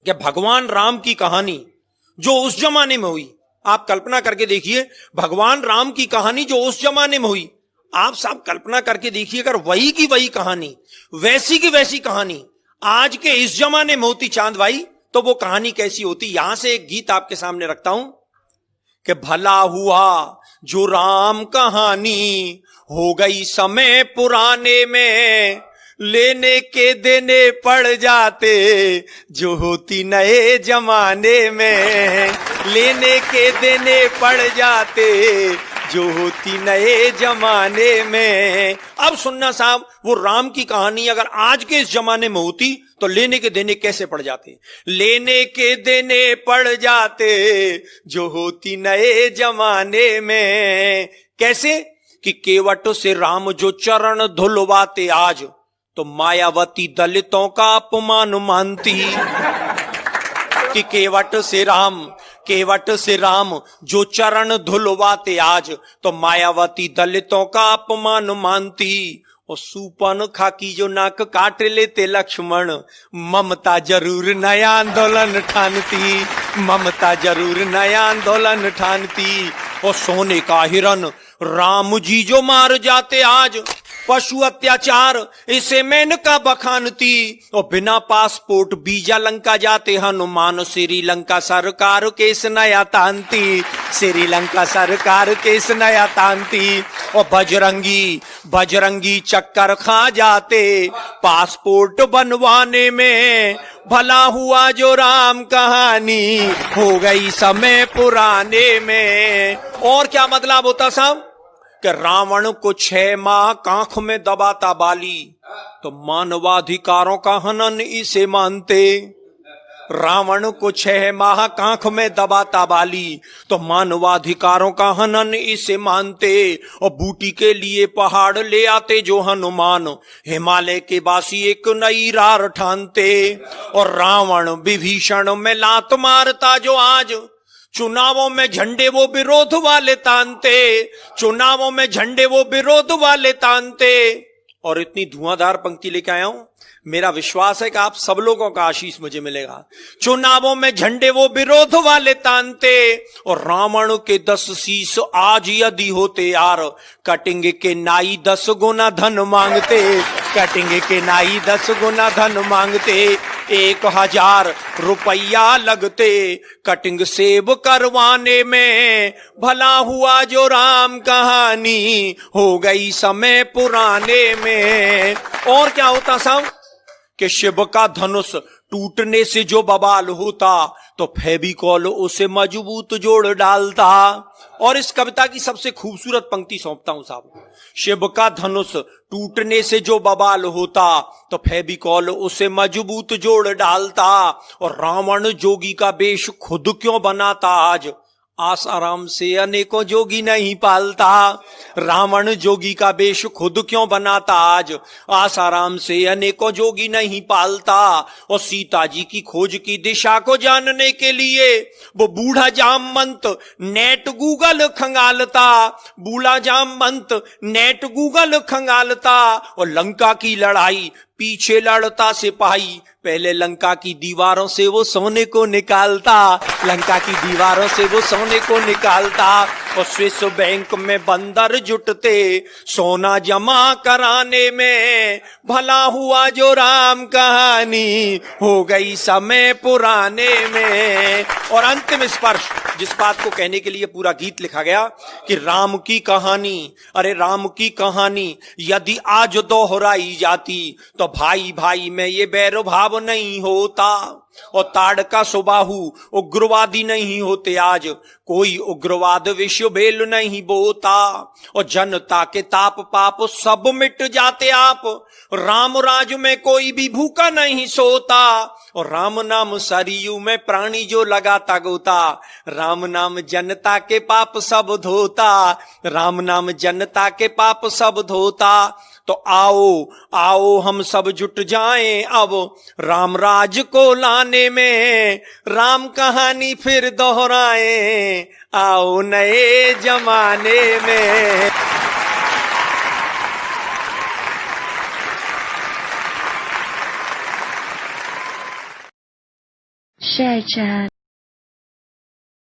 कि भगवान राम की कहानी जो उस जमाने में हुई, आप कल्पना करके देखिए, भगवान राम की कहानी जो उस जमाने में हुई, आप सब कल्पना करके देखिए, अगर वही की वही कहानी, वैसी की वैसी कहानी आज के इस जमाने में होती चांद भाई, तो वो कहानी कैसी होती। यहां से एक गीत आपके सामने रखता हूं कि भला हुआ जो राम कहानी हो गई समय पुराने में, लेने के देने पड़ जाते जो होती नए जमाने में, लेने के देने पड़ जाते जो होती नए जमाने में। अब सुनना साहब, वो राम की कहानी अगर आज के इस जमाने में होती तो लेने के देने कैसे पड़ जाते, लेने के देने पड़ जाते जो होती नए जमाने में। कैसे कि केवट से राम जो चरण धुलवाते आज, तो मायावती दलितों का अपमान मानती। कि केवट से राम जो चरण धुलवाते आज, तो मायावती दलितों का अपमान मानती। और सूपन खाकी जो नाक काट लेते लक्ष्मण, ममता जरूर नया आंदोलन ठानती, ममता जरूर नया आंदोलन ठानती। और सोने का हिरन राम जी जो मार जाते आज, पशु अत्याचार इसे मेनका बखानती। और बिना पासपोर्ट वीजा लंका जाते हनुमान, श्रीलंका सरकार केस नया तानती, श्रीलंका सरकार केस नया तानती। और बजरंगी चक्कर खा जाते पासपोर्ट बनवाने में, भला हुआ जो राम कहानी हो गई समय पुराने में। और क्या मतलब होता साहब कि रावण को 6 माह कांख में दबाता बाली, तो मानवाधिकारों का हनन इसे मानते। रावण को 6 माह कांख में दबाता बाली, तो मानवाधिकारों का हनन इसे मानते। और बूटी के लिए पहाड़ ले आते जो हनुमान, हिमालय के बासी एक नई रार ठानते। और रावण विभीषण में लात मारता जो आज, चुनावों में झंडे वो विरोध वाले तानते, चुनावों में झंडे वो विरोध वाले तानते। और इतनी धुआंधार पंक्ति लेके आया हूं, मेरा विश्वास है कि आप सब लोगों का आशीष मुझे मिलेगा। चुनावों में झंडे वो विरोध वाले तानते। और रावण के 10 शीश आज यदि होते यार, कटेंगे के नाई 10 गुना धन मांगते, कटेंगे के नाई 10 गुना धन मांगते। 1000 रुपया लगते कटिंग सेब करवाने में, भला हुआ जो राम कहानी हो गई समय पुराने में। और क्या होता साहब कि शिव का धनुष टूटने से जो बवाल होता, तो फेविकॉल उसे मजबूत जोड़ डालता। और इस कविता की सबसे खूबसूरत पंक्ति सौंपता हूं साहब, शिव का धनुष टूटने से जो बवाल होता, तो फेविकॉल उसे मजबूत जोड़ डालता। और रावण जोगी का वेश खुद क्यों बनाता आज, आसाराम से अनेकों जोगी नहीं पालता। रावण जोगी का वेश खुद क्यों बनाता आज, आसाराम से अनेकों जोगी नहीं पालता। और सीता जी की खोज की दिशा को जानने के लिए वो बूढ़ा जामवंत नेट गूगल खंगालता, बूढ़ा जामवंत नेट गूगल खंगालता। और लंका की लड़ाई पीछे लड़ता सिपाही, पहले लंका की दीवारों से वो सोने को निकालता, लंका की दीवारों से वो सोने को निकालता। और स्विस बैंक में बंदर जुटते सोना जमा कराने में, भला हुआ जो राम कहानी हो गई समय पुराने में। और अंतिम स्पर्श, जिस बात को कहने के लिए पूरा गीत लिखा गया कि राम की कहानी, अरे राम की कहानी यदि आज दोहराई जाती, तो भाई भाई में ये बैर भाव नहीं होता। और ताड़का सुबाहु उग्रवादी नहीं होते आज, कोई उग्रवाद विश्व भेल नहीं बोता। और जनता के ताप पाप सब मिट जाते आप, राम राज में कोई भी भूखा नहीं सोता। और राम नाम सरयू में प्राणी जो लगाता गोता, राम नाम जनता के पाप सब धोता, राम नाम जनता के पाप सब धोता। तो आओ आओ हम सब जुट जाएं अब राम राज को लाने में, राम कहानी फिर दोहराएं आओ नए जमाने में। जय जय